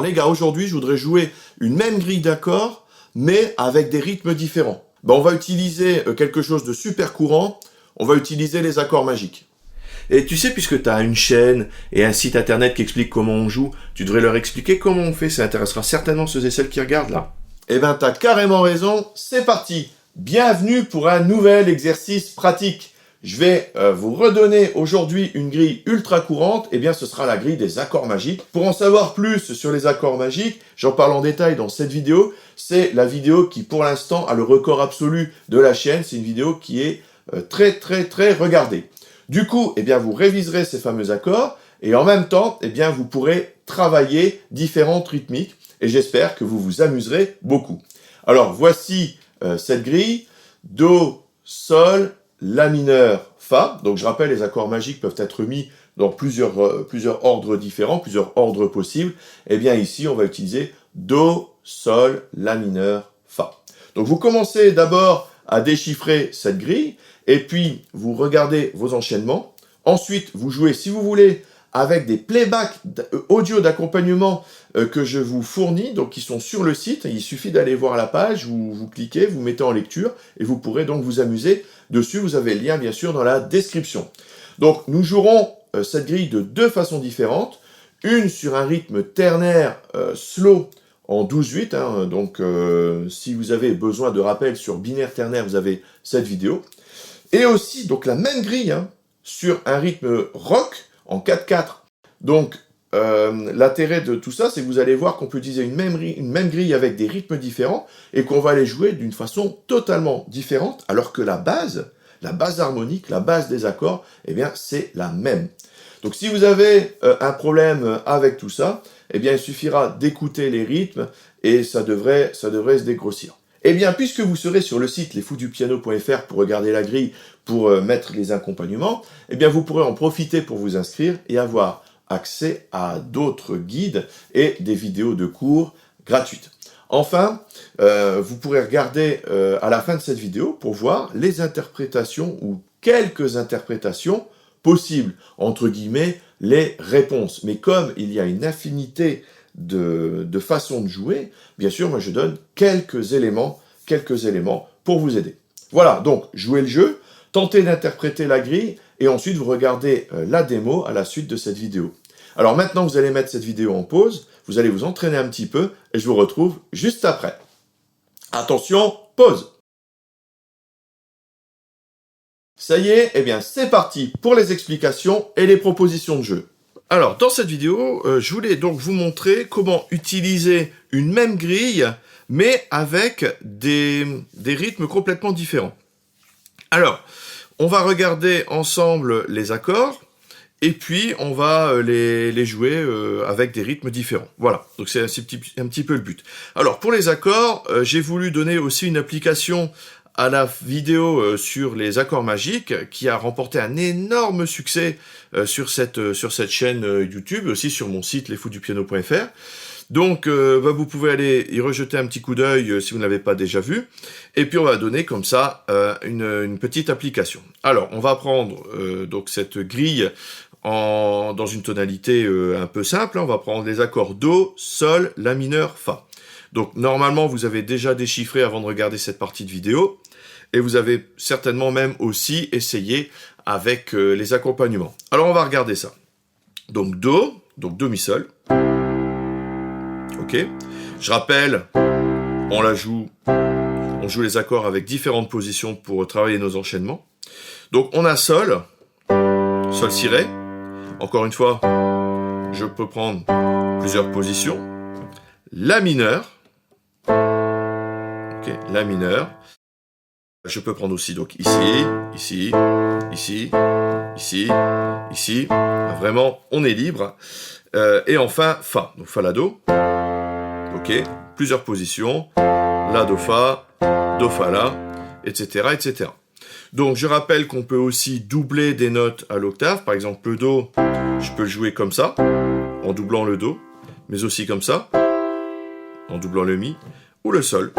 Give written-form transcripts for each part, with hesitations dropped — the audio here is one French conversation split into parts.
les gars, aujourd'hui, je voudrais jouer une même grille d'accords, mais avec des rythmes différents. Ben, on va utiliser quelque chose de super courant, on va utiliser les accords magiques. Et tu sais, puisque tu as une chaîne et un site internet qui explique comment on joue, tu devrais leur expliquer comment on fait, ça intéressera certainement ceux et celles qui regardent là. Eh ben, t'as carrément raison, c'est parti. Bienvenue pour un nouvel exercice pratique. Je vais vous redonner aujourd'hui une grille ultra courante, et bien ce sera la grille des accords magiques. Pour en savoir plus sur les accords magiques, j'en parle en détail dans cette vidéo. C'est la vidéo qui pour l'instant a le record absolu de la chaîne, c'est une vidéo qui est très regardée. Du coup, eh bien vous réviserez ces fameux accords, et en même temps, eh bien vous pourrez travailler différentes rythmiques, et j'espère que vous vous amuserez beaucoup. Alors voici cette grille, Do, Sol, La mineur, Fa. Donc je rappelle, les accords magiques peuvent être mis dans plusieurs ordres différents, plusieurs ordres possibles. Et bien ici, on va utiliser Do, Sol, La mineur, Fa. Donc vous commencez d'abord à déchiffrer cette grille, et puis vous regardez vos enchaînements. Ensuite, vous jouez, si vous voulez, avec des playbacks audio d'accompagnement que je vous fournis, donc qui sont sur le site. Il suffit d'aller voir la page, vous cliquez, vous mettez en lecture, et vous pourrez donc vous amuser dessus. Vous avez le lien, bien sûr, dans la description. Donc, nous jouerons cette grille de deux façons différentes. Une sur un rythme ternaire slow en 12/8. Donc, si vous avez besoin de rappel sur binaire ternaire, vous avez cette vidéo. Et aussi, donc la même grille sur un rythme rock en 4/4. Donc, l'intérêt de tout ça, c'est que vous allez voir qu'on peut utiliser une même grille avec des rythmes différents et qu'on va les jouer d'une façon totalement différente, alors que la base harmonique, la base des accords, eh bien, c'est la même. Donc, si vous avez un problème avec tout ça, eh bien, il suffira d'écouter les rythmes et ça devrait se dégrossir. Eh bien, puisque vous serez sur le site lesfoudupiano.fr pour regarder la grille, pour mettre les accompagnements, eh bien, vous pourrez en profiter pour vous inscrire et avoir accès à d'autres guides et des vidéos de cours gratuites. Enfin, vous pourrez regarder à la fin de cette vidéo pour voir les interprétations ou quelques interprétations possibles, entre guillemets, les réponses. Mais comme il y a une infinité de façons de jouer, bien sûr, moi je donne quelques éléments pour vous aider. Voilà, donc jouez le jeu, tentez d'interpréter la grille, et ensuite vous regardez la démo à la suite de cette vidéo. Alors maintenant, vous allez mettre cette vidéo en pause, vous allez vous entraîner un petit peu, et je vous retrouve juste après. Attention, pause. Ça y est, eh bien c'est parti pour les explications et les propositions de jeu. Alors, dans cette vidéo, je voulais donc vous montrer comment utiliser une même grille, mais avec des rythmes complètement différents. Alors, on va regarder ensemble les accords, et puis on va les jouer avec des rythmes différents. Voilà, donc c'est un petit peu le but. Alors, pour les accords, j'ai voulu donner aussi une application à la vidéo sur les accords magiques, qui a remporté un énorme succès sur cette chaîne YouTube, aussi sur mon site lesfoudupiano.fr. Donc, vous pouvez aller y rejeter un petit coup d'œil si vous ne l'avez pas déjà vu. Et puis, on va donner comme ça une petite application. Alors, on va prendre donc cette grille dans une tonalité un peu simple. On va prendre les accords Do, Sol, La mineur, Fa. Donc, normalement, vous avez déjà déchiffré avant de regarder cette partie de vidéo. Et vous avez certainement même aussi essayé avec les accompagnements. Alors, on va regarder ça. Donc, Do, donc Do, Mi, Sol. Ok. Je rappelle, on joue les accords avec différentes positions pour travailler nos enchaînements. Donc, on a Sol, Sol, Si, Ré. Encore une fois, je peux prendre plusieurs positions. La mineur. Ok, La mineur. Je peux prendre aussi donc ici. Vraiment, on est libre. Et enfin, Fa. Donc Fa, La, Do. Ok, plusieurs positions. La, Do, Fa, La, etc., etc. Donc, je rappelle qu'on peut aussi doubler des notes à l'octave. Par exemple, le Do, je peux le jouer comme ça, en doublant le Do, mais aussi comme ça, en doublant le Mi, ou le Sol,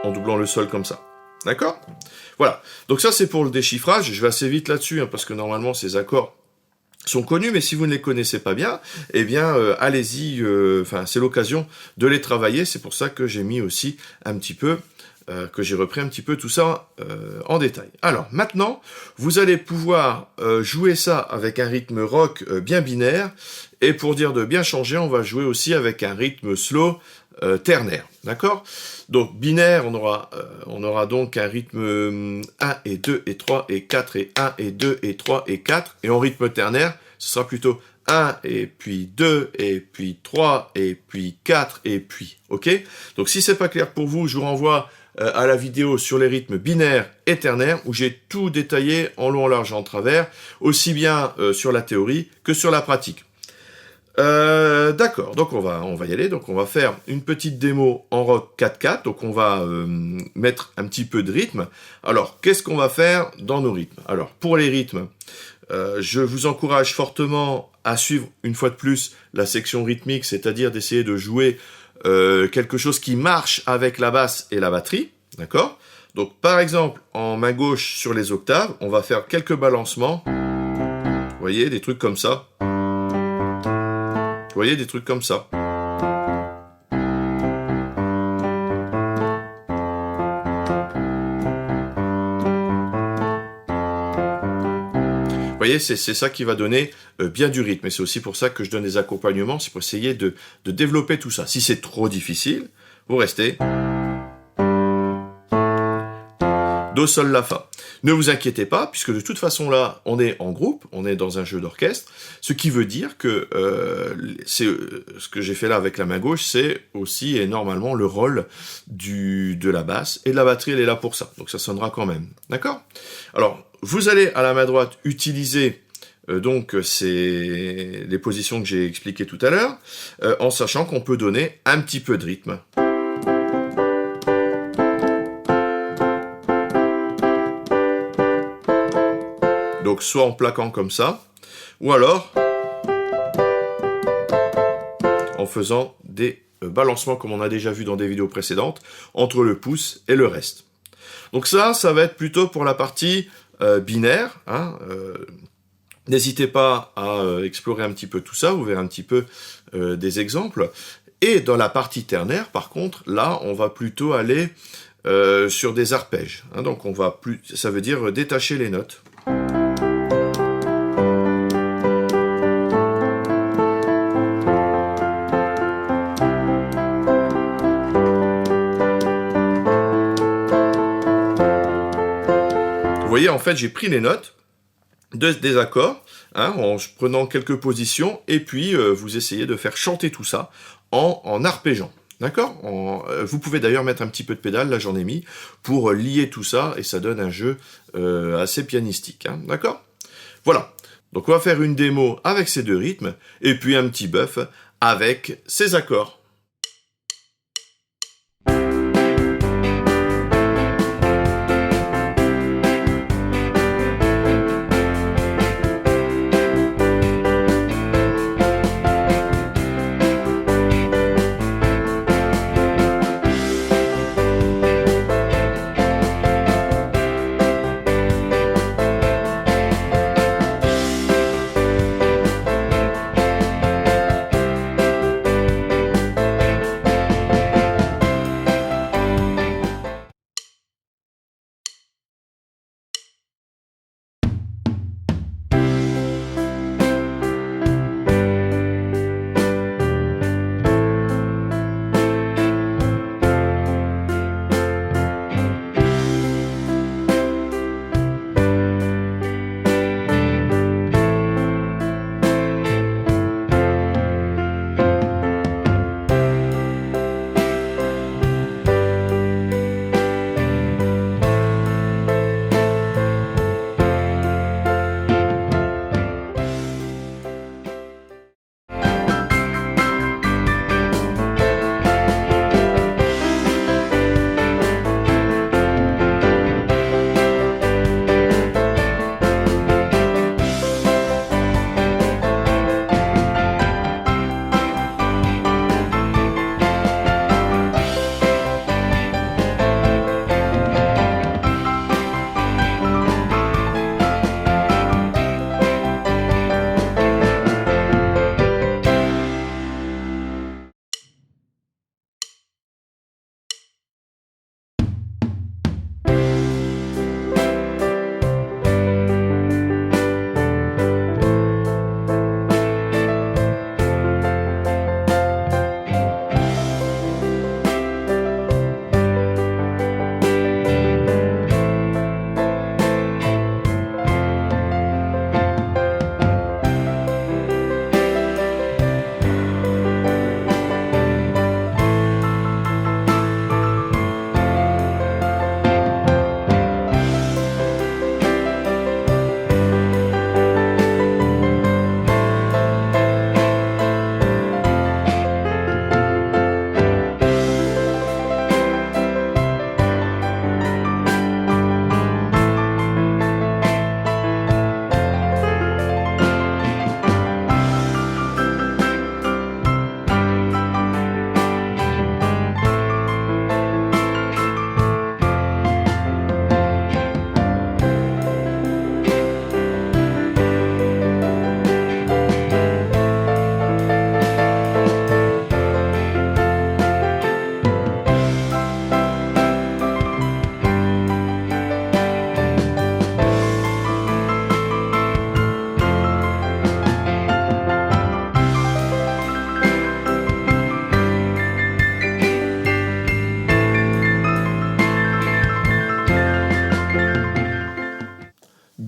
en doublant le Sol comme ça. D'accord? Voilà. Donc ça, c'est pour le déchiffrage. Je vais assez vite là-dessus, parce que normalement, ces accords, sont connus, mais si vous ne les connaissez pas bien, eh bien, allez-y, c'est l'occasion de les travailler. C'est pour ça que j'ai mis aussi un petit peu, que j'ai repris un petit peu tout ça en détail. Alors, maintenant, vous allez pouvoir jouer ça avec un rythme rock bien binaire, et pour dire de bien changer, on va jouer aussi avec un rythme slow ternaire, d'accord? Donc, binaire, on aura donc un rythme 1 et 2 et 3 et 4 et 1 et 2 et 3 et 4, et en rythme ternaire, ce sera plutôt 1 et puis 2 et puis 3 et puis 4 et puis, ok? Donc, si c'est pas clair pour vous, je vous renvoie à la vidéo sur les rythmes binaires et ternaires, où j'ai tout détaillé en long, en large et en travers, aussi bien sur la théorie que sur la pratique. D'accord, donc on va y aller. Donc on va faire une petite démo en rock 4/4. Donc on va mettre un petit peu de rythme. Alors, qu'est-ce qu'on va faire dans nos rythmes? Alors, pour les rythmes, je vous encourage fortement à suivre une fois de plus la section rythmique, c'est-à-dire d'essayer de jouer quelque chose qui marche avec la basse et la batterie, d'accord? Donc par exemple, en main gauche sur les octaves, on va faire quelques balancements. Vous voyez, des trucs comme ça. Vous voyez, des trucs comme ça. Vous voyez, c'est ça qui va donner bien du rythme. Et c'est aussi pour ça que je donne des accompagnements, c'est pour essayer de développer tout ça. Si c'est trop difficile, vous restez. Do, sol, la, fa. Ne vous inquiétez pas, puisque de toute façon là, on est en groupe, on est dans un jeu d'orchestre, ce qui veut dire que ce que j'ai fait là avec la main gauche, c'est aussi et normalement le rôle de la basse, et de la batterie, elle est là pour ça, donc ça sonnera quand même, d'accord? Alors, vous allez à la main droite utiliser les positions que j'ai expliquées tout à l'heure, en sachant qu'on peut donner un petit peu de rythme. Donc soit en plaquant comme ça, ou alors en faisant des balancements comme on a déjà vu dans des vidéos précédentes, entre le pouce et le reste. Donc ça va être plutôt pour la partie binaire. Hein, n'hésitez pas à explorer un petit peu tout ça, vous verrez un petit peu des exemples. Et dans la partie ternaire, par contre, là, on va plutôt aller sur des arpèges. Hein, donc ça veut dire détacher les notes. Vous voyez, en fait, j'ai pris les notes des accords, hein, en prenant quelques positions, et puis vous essayez de faire chanter tout ça en arpégeant. D'accord? Vous pouvez d'ailleurs mettre un petit peu de pédale, là j'en ai mis, pour lier tout ça, et ça donne un jeu assez pianistique. Hein, d'accord? Voilà. Donc on va faire une démo avec ces deux rythmes, et puis un petit buff avec ces accords.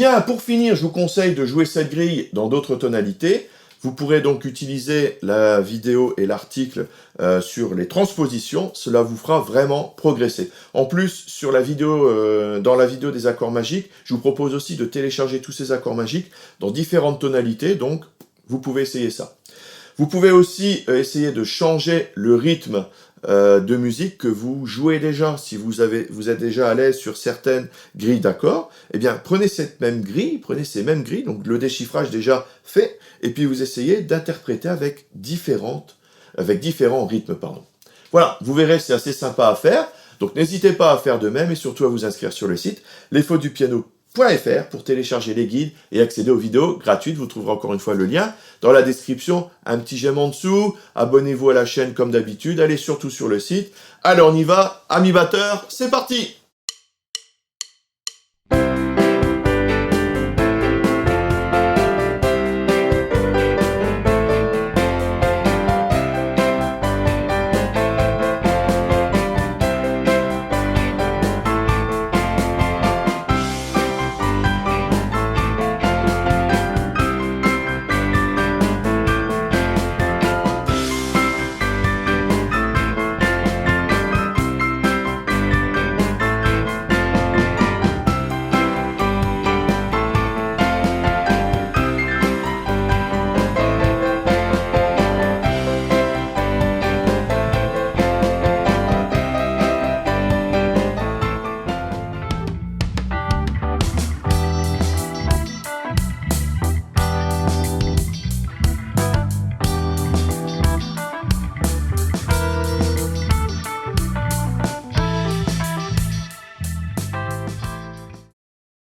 Bien, pour finir, je vous conseille de jouer cette grille dans d'autres tonalités. Vous pourrez donc utiliser la vidéo et l'article sur les transpositions. Cela vous fera vraiment progresser. En plus, sur la vidéo, dans la vidéo des accords magiques, je vous propose aussi de télécharger tous ces accords magiques dans différentes tonalités. Donc, vous pouvez essayer ça. Vous pouvez aussi essayer de changer le rythme de musique que vous jouez déjà. Si vous êtes déjà à l'aise sur certaines grilles d'accords, eh bien, prenez ces mêmes grilles, donc le déchiffrage déjà fait, et puis vous essayez d'interpréter avec différents rythmes, pardon. Voilà, vous verrez, c'est assez sympa à faire. Donc, n'hésitez pas à faire de même et surtout à vous inscrire sur le site lesfautesdupiano.fr pour télécharger les guides et accéder aux vidéos gratuites. Vous trouverez encore une fois le lien dans la description, un petit j'aime en dessous, abonnez-vous à la chaîne comme d'habitude, allez surtout sur le site. Alors on y va, amis batteurs, c'est parti!